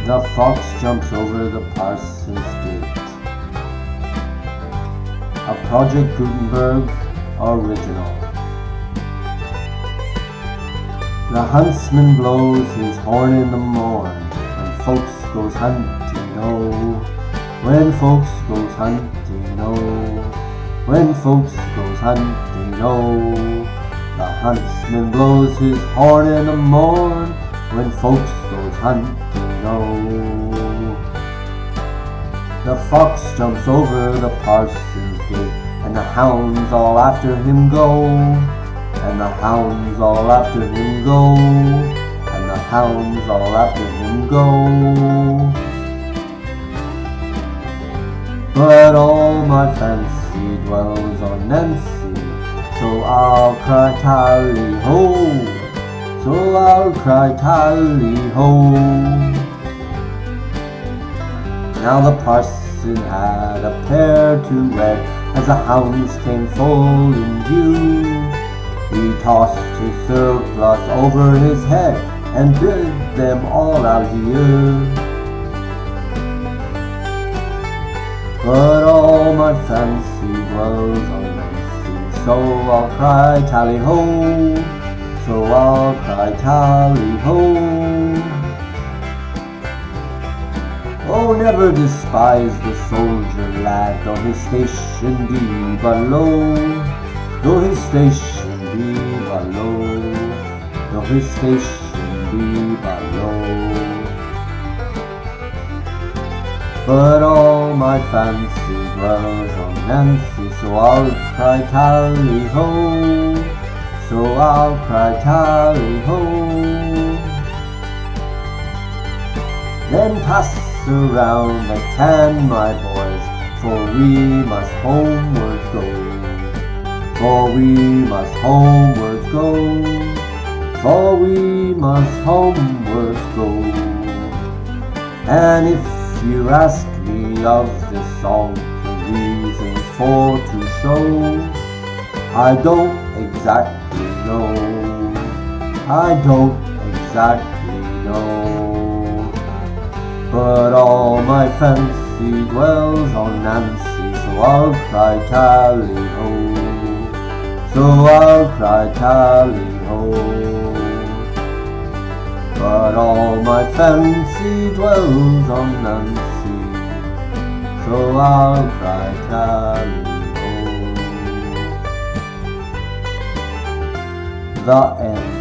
The fox jumps over the parson's gate. A Project Gutenberg original. The huntsman blows his horn in the morn when folks goes hunting, oh. When folks goes hunting, oh. When folks goes hunting, oh. The huntsman blows his horn in the morn when folks goes hunting, oh. The fox jumps over the parson's gate, and the hounds all after him go. And the hounds all after him go. And the hounds all after him go. But all my fancy dwells on Nancy, so I'll cry tally-ho. So I'll cry tally-ho. Now the parson had a pair to wed as the hounds came full in view. He tossed his surplice over his head and bid them all adieu. But all my fancy dwells on Nancy, so I'll cry tally-ho. So I'll cry tally-ho. Oh, never despise the soldier lad, though his station be below. Though his station be below. Though his station be below. But all my fancy dwells on Nancy, so I'll cry tally-ho. So I'll cry tally-ho. Then pass around the can, my boys, for we must homewards go. For we must homewards go. For we must homewards go. And if you ask me of this song, the reasons for to show, I don't exactly know. I don't exactly know. But all my fancy dwells on Nancy, so I'll cry tally-ho. So I'll cry tally-ho. But all my fancy dwells on Nancy, so I'll cry tally-ho. The end.